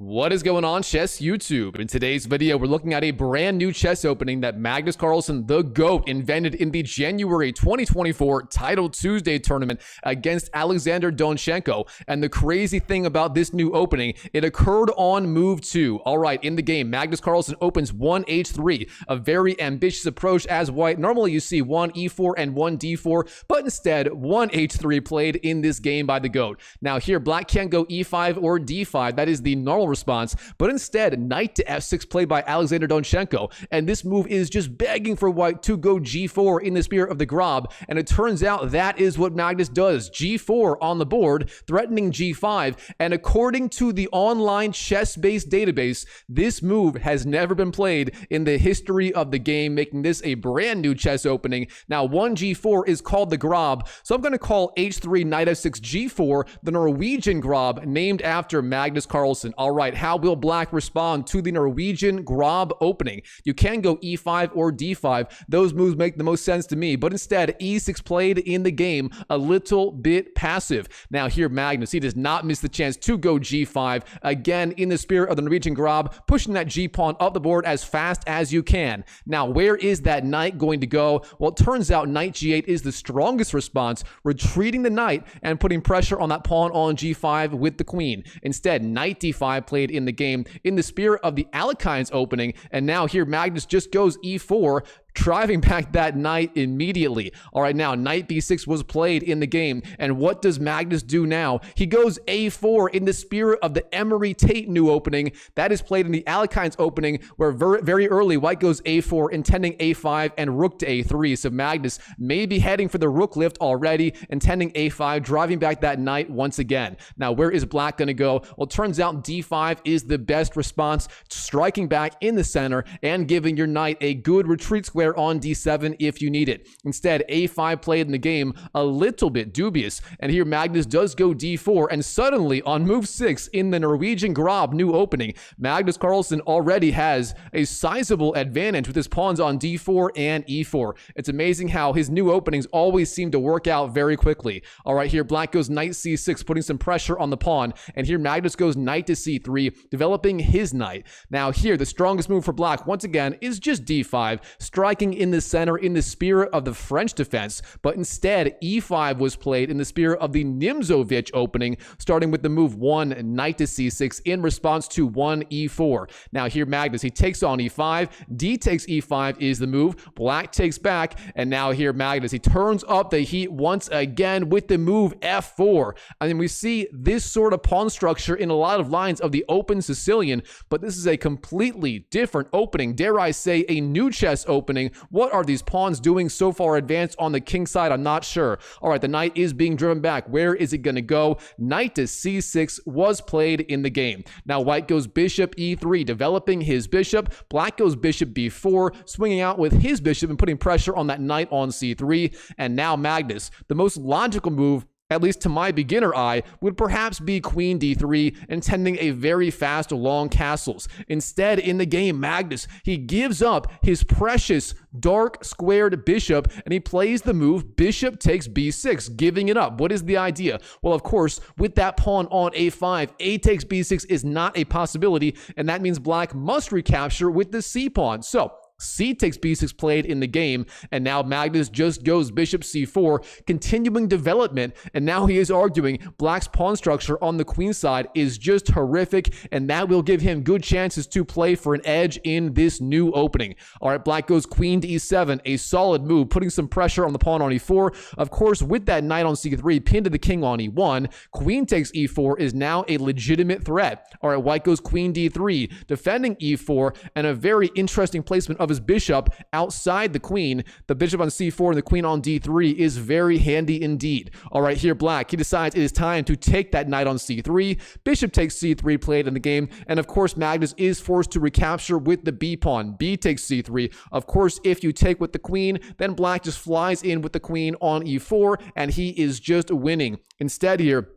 What is going on, Chess YouTube? In today's video, we're looking at a brand new chess opening that Magnus Carlsen, the GOAT, invented in the January 2024 Title Tuesday tournament against Alexander Donchenko. And the crazy thing about this new opening, it occurred on move 2. All right, in the game, Magnus Carlsen opens 1h3, a very ambitious approach as white. Normally you see 1e4 and 1d4, but instead 1h3 played in this game by the GOAT. Now here, black can't go e5 or d5. That is the normal response, but instead knight to f6 played by Alexander Donchenko, and this move is just begging for white to go g4 in the spirit of the Grob, and it turns out that is what Magnus does. G4 on the board, threatening g5, and according to the online chess-based database, this move has never been played in the history of the game, making this a brand new chess opening. Now 1g4 is called the Grob, so I'm going to call h3 knight f6 g4 the Norwegian Grob, named after Magnus Carlsen. All right, how will black respond to the Norwegian Grob opening? You can go e5 or d5. Those moves make the most sense to me, but instead e6 played in the game, a little bit passive. Now here, Magnus, he does not miss the chance to go g5. Again, in the spirit of the Norwegian Grob, pushing that g-pawn up the board as fast as you can. Now, where is that knight going to go? Well, it turns out knight g8 is the strongest response, retreating the knight and putting pressure on that pawn on g5 with the queen. Instead, knight d5 played in the game in the spirit of the Alekhines opening, and now here Magnus just goes e4, driving back that knight immediately. All right, now knight b6 was played in the game, and what does Magnus do now? He goes a4 in the spirit of the Emery Tate new opening that is played in the Alekhines opening, where very early white goes a4, intending a5 and rook to a3. So Magnus may be heading for the rook lift already, intending a5, driving back that knight once again. Now where is black going to go? Well, it turns out d5 is the best response, striking back in the center and giving your knight a good retreat square on d7 if you need it. Instead, a5 played in the game, a little bit dubious, and here Magnus does go d4, and suddenly on move 6 in the Norwegian Grob new opening, Magnus Carlsen already has a sizable advantage with his pawns on d4 and e4. It's amazing how his new openings always seem to work out very quickly. All right, here black goes knight c6, putting some pressure on the pawn, and here Magnus goes knight to c3, developing his knight. Now here, the strongest move for black, once again, is just d5, striking in the center in the spirit of the French defense, but instead e5 was played in the spirit of the Nimzovich opening, starting with the move 1 knight to c6 in response to 1 e4. Now here Magnus, he takes on e5, d takes e5 is the move, black takes back, and now here Magnus, he turns up the heat once again with the move f4. I mean, we see this sort of pawn structure in a lot of lines of the open Sicilian, but this is a completely different opening, dare I say a new chess opening. What are these pawns doing so far advanced on the king side? I'm not sure. All right, the knight is being driven back. Where is it going to go? Knight to c6 was played in the game. Now white goes bishop e3, developing his bishop. Black goes bishop b4, swinging out with his bishop and putting pressure on that knight on c3. And now Magnus, the most logical move, at least to my beginner eye, would perhaps be queen d3, intending a very fast long castles. Instead, in the game, Magnus, he gives up his precious dark squared bishop, and he plays the move bishop takes b6, giving it up. What is the idea? Well, of course, with that pawn on a5, a takes b6 is not a possibility, and that means black must recapture with the c pawn. So c takes b6 played in the game, and now Magnus just goes bishop c4, continuing development, and now he is arguing black's pawn structure on the queen side is just horrific, and that will give him good chances to play for an edge in this new opening. All right, black goes queen to e7, a solid move, putting some pressure on the pawn on e4. Of course, with that knight on c3 pinned to the king on e1, queen takes e4 is now a legitimate threat. All right, white goes queen d3, defending e4, and a very interesting placement of his bishop outside the queen. The bishop on c4 and the queen on d3 is very handy indeed. All right, here black, he decides it is time to take that knight on c3. Bishop takes c3 played in the game, and of course Magnus is forced to recapture with the b pawn. B takes c3. Of course, if you take with the queen, then black just flies in with the queen on e4, and he is just winning. Instead here,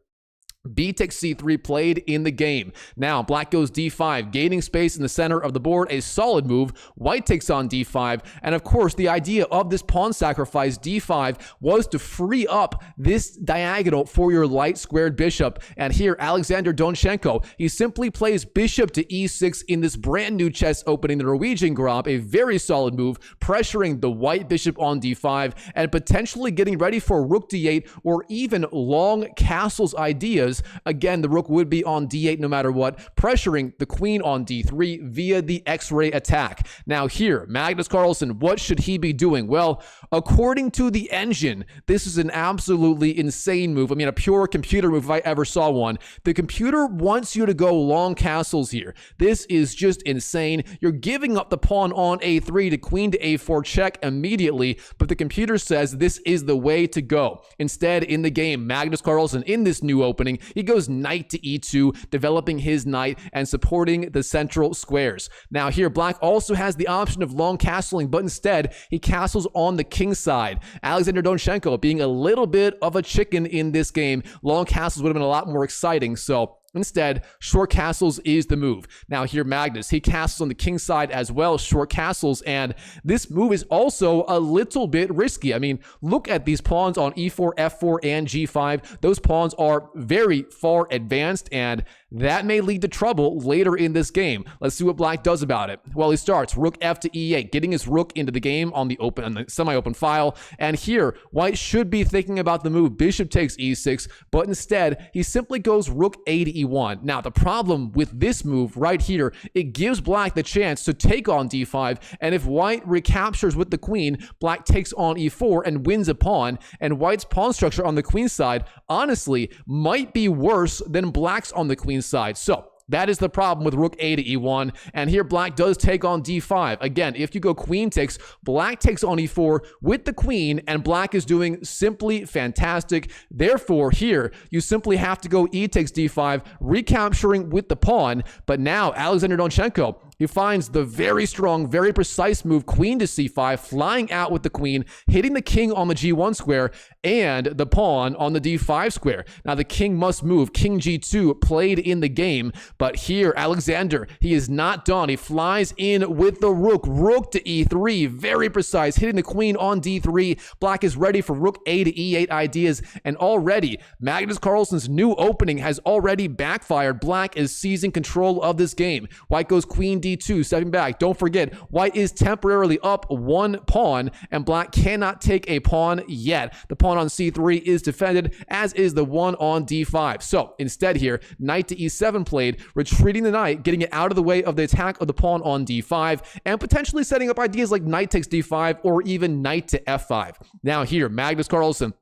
B takes c3 played in the game. Now, black goes d5, gaining space in the center of the board, a solid move. White takes on d5, and of course, the idea of this pawn sacrifice, d5, was to free up this diagonal for your light squared bishop. And here, Alexander Donchenko, he simply plays bishop to e6 in this brand new chess opening, the Norwegian Grob, a very solid move, pressuring the white bishop on d5, and potentially getting ready for rook d8 or even long castles ideas. Again, the rook would be on d8 no matter what, pressuring the queen on d3 via the X-ray attack. Now here, Magnus Carlsen, what should he be doing? Well, according to the engine, this is an absolutely insane move. I mean, a pure computer move if I ever saw one. The computer wants you to go long castles here. This is just insane. You're giving up the pawn on a3 to queen to a4 check immediately, but the computer says this is the way to go. Instead, in the game, Magnus Carlsen, in this new opening, he goes knight to e2, developing his knight and supporting the central squares. Now here, black also has the option of long castling, but instead, he castles on the king side. Alexander Donchenko being a little bit of a chicken in this game. Long castles would have been a lot more exciting, so instead, short castles is the move. Now here, Magnus, he castles on the king side as well, short castles, and this move is also a little bit risky. I mean, look at these pawns on e4, f4, and g5. Those pawns are very far advanced, and that may lead to trouble later in this game. Let's see what black does about it. Well, he starts rook f to e8, getting his rook into the game on the semi-open file, and here, white should be thinking about the move bishop takes e6, but instead, he simply goes rook a to e1. Now, the problem with this move right here, it gives black the chance to take on d5, and if white recaptures with the queen, black takes on e4 and wins a pawn, and white's pawn structure on the queen side, honestly, might be worse than black's on the queen side. So that is the problem with rook a to e1, and here black does take on d5. Again, if you go queen takes, black takes on e4 with the queen, and black is doing simply fantastic. Therefore, here, you simply have to go e takes d5, recapturing with the pawn, but now Alexander Donchenko, he finds the very strong, very precise move, queen to c5, flying out with the queen, hitting the king on the g1 square, and the pawn on the d5 square. Now, the king must move, king g2 played in the game, but here, Alexander, he is not done. He flies in with the rook to e3, very precise, hitting the queen on d3. Black is ready for rook a to e8 ideas, and already, Magnus Carlsen's new opening has already backfired. Black is seizing control of this game. White goes queen d2, stepping back. Don't forget, white is temporarily up one pawn, and black cannot take a pawn yet. The pawn on c3 is defended, as is the one on d5. So, instead here, knight to e7 played, retreating the knight, getting it out of the way of the attack of the pawn on d5, and potentially setting up ideas like knight takes d5 or even knight to f5. Now here, Magnus Carlsen,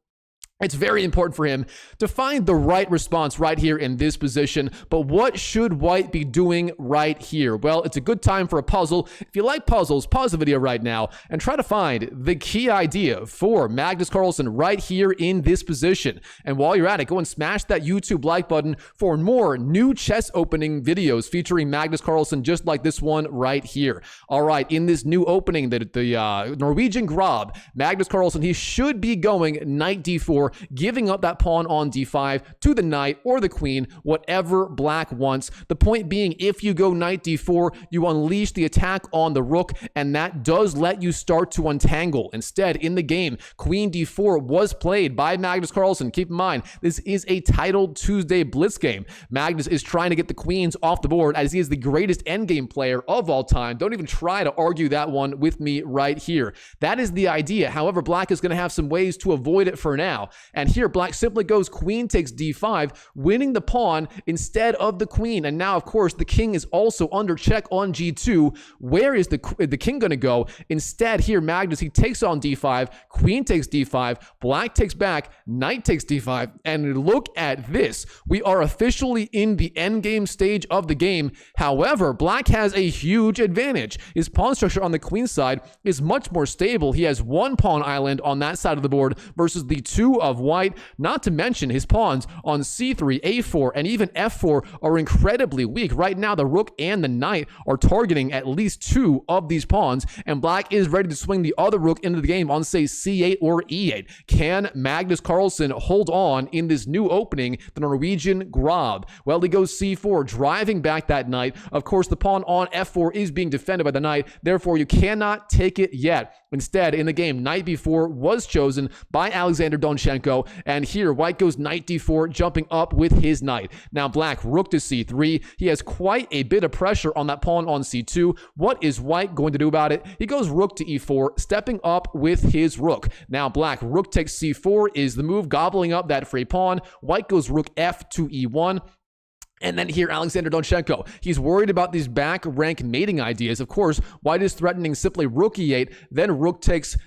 it's very important for him to find the right response right here in this position. But what should white be doing right here? Well, it's a good time for a puzzle. If you like puzzles, pause the video right now and try to find the key idea for Magnus Carlsen right here in this position. And while you're at it, go and smash that YouTube like button for more new chess opening videos featuring Magnus Carlsen just like this one right here. All right, in this new opening, the Norwegian Grob, Magnus Carlsen, he should be going knight d4, giving up that pawn on d5 to the knight or the queen, whatever black wants. The point being, if you go knight d4, you unleash the attack on the rook, and that does let you start to untangle. Instead, in the game, queen d4 was played by Magnus Carlsen. Keep in mind, this is a titled Tuesday Blitz game. Magnus is trying to get the queens off the board as he is the greatest endgame player of all time. Don't even try to argue that one with me right here. That is the idea. However, black is going to have some ways to avoid it for now. And here, black simply goes queen takes d5, winning the pawn instead of the queen. And now, of course, the king is also under check on g2. Where is the king going to go? Instead, here, Magnus, he takes on d5, queen takes d5, black takes back, knight takes d5. And look at this. We are officially in the endgame stage of the game. However, black has a huge advantage. His pawn structure on the queen side is much more stable. He has one pawn island on that side of the board versus the two of white, not to mention his pawns on c3, a4, and even f4 are incredibly weak. Right now, the rook and the knight are targeting at least 2 of these pawns, and black is ready to swing the other rook into the game on, say, c8 or e8. Can Magnus Carlsen hold on in this new opening, the Norwegian Grob? Well, he goes c4, driving back that knight. Of course, the pawn on f4 is being defended by the knight, therefore you cannot take it yet. Instead, in the game, knight b4 was chosen by Alexander Donchenko, and here white goes knight d4, jumping up with his knight. Now black rook to c3. He has quite a bit of pressure on that pawn on c2. What is white going to do about it? He goes rook to e4, stepping up with his rook. Now black rook takes c4 is the move, gobbling up that free pawn. White goes rook f to e1. And then here, Alexander Donchenko, he's worried about these back rank mating ideas. Of course, white is threatening simply rook e8, then rook takes,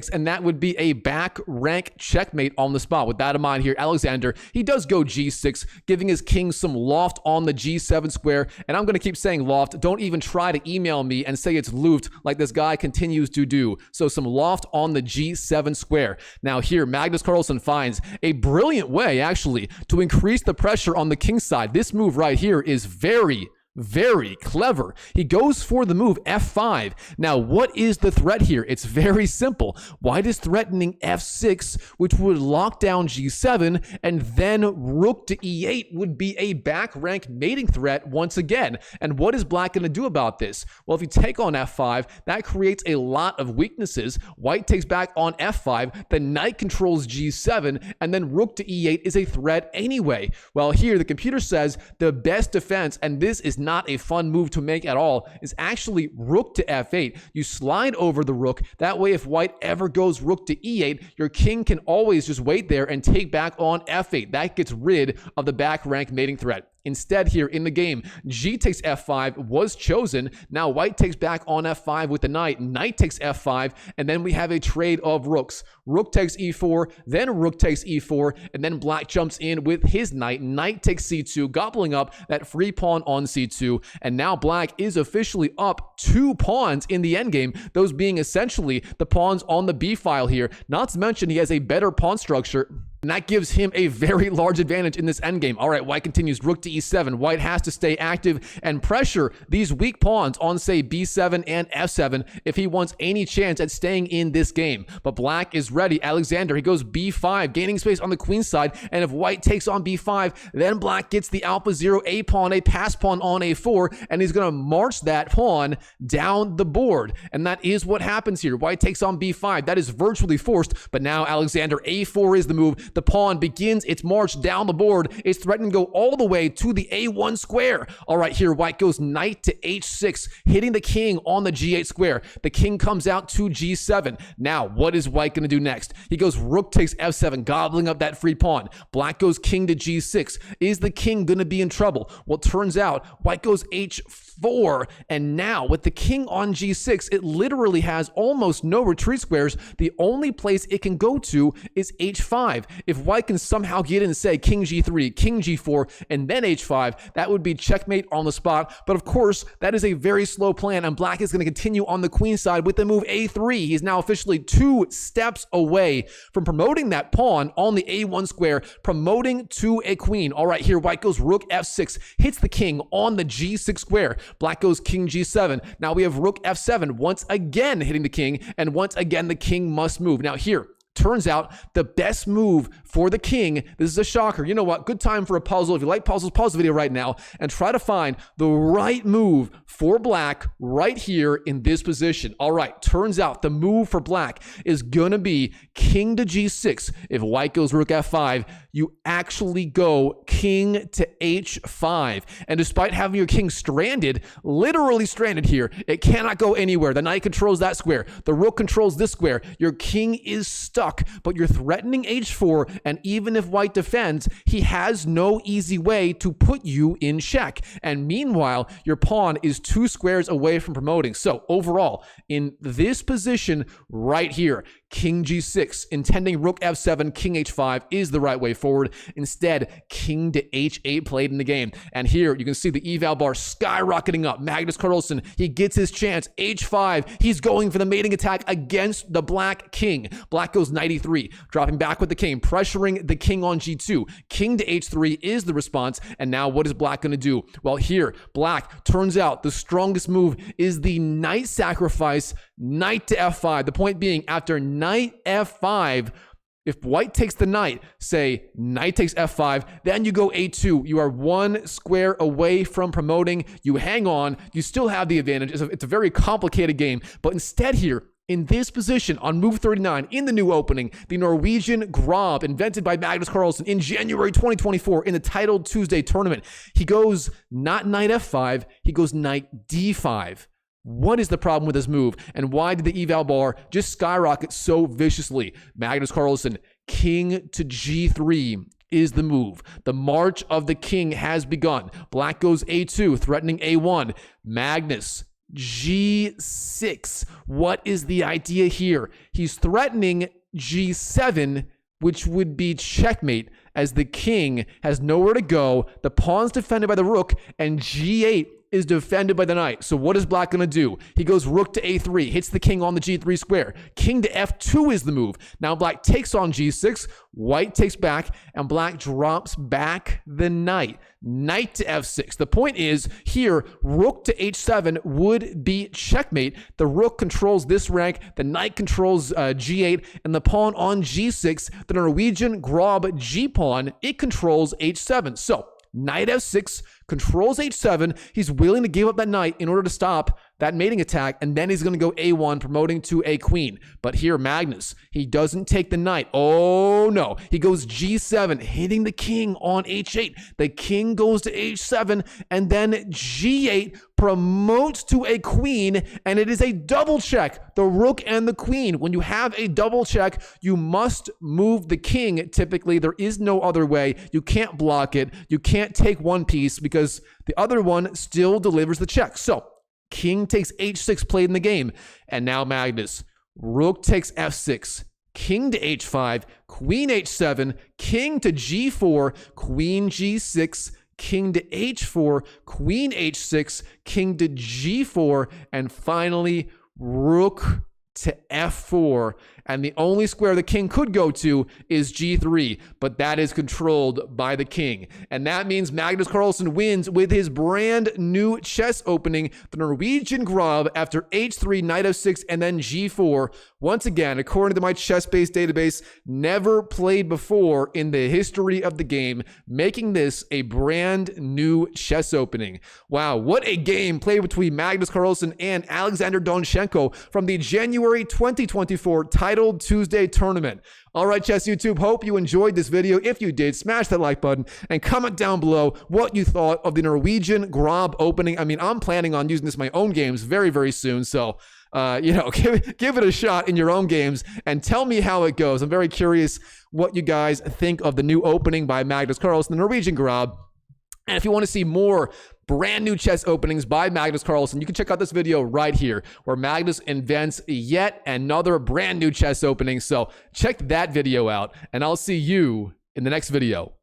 and that would be a back rank checkmate on the spot. With that in mind here, Alexander, he does go g6, giving his king some loft on the g7 square. And I'm going to keep saying loft. Don't even try to email me and say it's loofed like this guy continues to do. So some loft on the g7 square. Now here, Magnus Carlsen finds a brilliant way, actually, to increase the pressure on the king's side. This move right here is very clever. He goes for the move f5. Now, what is the threat here? It's very simple. White is threatening f6, which would lock down g7, and then rook to e8 would be a back rank mating threat once again. And what is black going to do about this? Well, if you take on f5, that creates a lot of weaknesses. White takes back on f5, the knight controls g7, and then rook to e8 is a threat anyway. Well, here the computer says the best defense, and this is not a fun move to make at all, is actually rook to f8. You slide over the rook. That way, if white ever goes rook to e8, your king can always just wait there and take back on f8. That gets rid of the back rank mating threat. Instead, here in the game, g takes f5 was chosen. Now white takes back on f5 with the knight. Knight takes f5, and then we have a trade of rooks. Rook takes e4, then rook takes e4, and then black jumps in with his knight. Knight takes c2, gobbling up that free pawn on c2, and now black is officially up 2 pawns in the endgame, those being essentially the pawns on the b file here. Not to mention he has a better pawn structure, and that gives him a very large advantage in this endgame. All right, white continues rook to e7. White has to stay active and pressure these weak pawns on, say, b7 and f7 if he wants any chance at staying in this game. But black is ready. Alexander, he goes b5, gaining space on the queen side. And if white takes on b5, then black gets the alpha 0 a pawn, a pass pawn on a4, and he's going to march that pawn down the board. And that is what happens here. White takes on b5. That is virtually forced, but now Alexander, a4 is the move. The pawn begins its march down the board. It's threatening to go all the way to the a1 square. All right, here white goes knight to h6, hitting the king on the g8 square. The king comes out to g7. Now, what is white going to do next? He goes rook takes f7, gobbling up that free pawn. Black goes king to g6. Is the king going to be in trouble? Well, it turns out white goes h4, and now with the king on g6, it literally has almost no retreat squares. The only place it can go to is h5. If white can somehow get in, say, king g3, king g4, and then h5, that would be checkmate on the spot. But of course, that is a very slow plan, and black is going to continue on the queen side with the move a3. He's now officially 2 steps away from promoting that pawn on the a1 square, promoting to a queen. All right, here white goes rook f6, hits the king on the g6 square. Black goes king g7. Now we have rook f7, once again hitting the king, and once again the king must move. Now here, turns out the best move for the king, this is a shocker. You know what? Good time for a puzzle. If you like puzzles, pause the video right now and try to find the right move for black right here in this position. All right, turns out the move for black is going to be king to g6. If white goes rook f5, you actually go king to h5. And despite having your king stranded, literally stranded here, it cannot go anywhere. The knight controls that square. The rook controls this square. Your king is stuck, but you're threatening h4, and even if white defends, he has no easy way to put you in check. And meanwhile, your pawn is 2 squares away from promoting. So overall, in this position right here, king g6, intending rook f7, king h5 is the right way forward. Instead, king to h8 played in the game. And here you can see the eval bar skyrocketing up. Magnus Carlsen, he gets his chance. h5, he's going for the mating attack against the black king. Black goes goes knight e3, dropping back with the king, pressuring the king on g2. King to h3 is the response. And now what is black going to do? Well, here, black turns out the strongest move is the knight sacrifice, knight to f5. The point being, after knight f5, if white takes the knight, say knight takes f5, then you go a2. You are one square away from promoting. You hang on. You still have the advantage. It's a very complicated game. But instead here, in this position on move 39 in the new opening, the Norwegian Grob, invented by Magnus Carlsen in January 2024 in the titled Tuesday tournament, he goes not knight f5, he goes knight d5. What is the problem with this move, and why did the eval bar just skyrocket so viciously? Magnus Carlsen, king to g3 is the move. The march of the king has begun. Black goes a2, threatening a1. Magnus, g6. What is the idea here? He's threatening g7, which would be checkmate, as the king has nowhere to go. The pawn's defended by the rook, and g8 is defended by the knight. So what is black going to do? He goes rook to a3, hits the king on the g3 square. King to f2 is the move. Now black takes on g6, white takes back, and black drops back the knight. Knight to f6. The point is here, rook to h7 would be checkmate. The rook controls this rank, the knight controls g8, and the pawn on g6, the Norwegian Grob g-pawn, it controls h7. So knight f6 controls h7. He's willing to give up that knight in order to stop that mating attack, and then he's going to go a1, promoting to a queen. But here, Magnus, he doesn't take the knight. Oh, no. He goes g7, hitting the king on h8. The king goes to h7, and then g8 promotes to a queen, and it is a double check, the rook and the queen. When you have a double check, you must move the king. Typically, there is no other way. You can't block it. You can't take one piece because the other one still delivers the check. So king takes h6 played in the game. And now Magnus, rook takes f6, king to h5, queen h7, king to g4, queen g6, king to h4, queen h6, king to g4, and finally rook to f4. And the only square the king could go to is g3, but that is controlled by the king. And that means Magnus Carlsen wins with his brand new chess opening, the Norwegian Grob, after h3, knight f6, and then g4. Once again, according to my chess-based database, never played before in the history of the game, making this a brand new chess opening. Wow, what a game played between Magnus Carlsen and Alexander Donchenko from the January 2024 titled Tuesday tournament. All right, Chess YouTube, hope you enjoyed this video. If you did, smash that like button and comment down below what you thought of the Norwegian Grob opening. I mean, I'm planning on using this in my own games very, very soon. So, give it a shot in your own games and tell me how it goes. I'm very curious what you guys think of the new opening by Magnus Carlsen, the Norwegian Grob. And if you want to see more brand new chess openings by Magnus Carlsen, you can check out this video right here where Magnus invents yet another brand new chess opening. So check that video out, and I'll see you in the next video.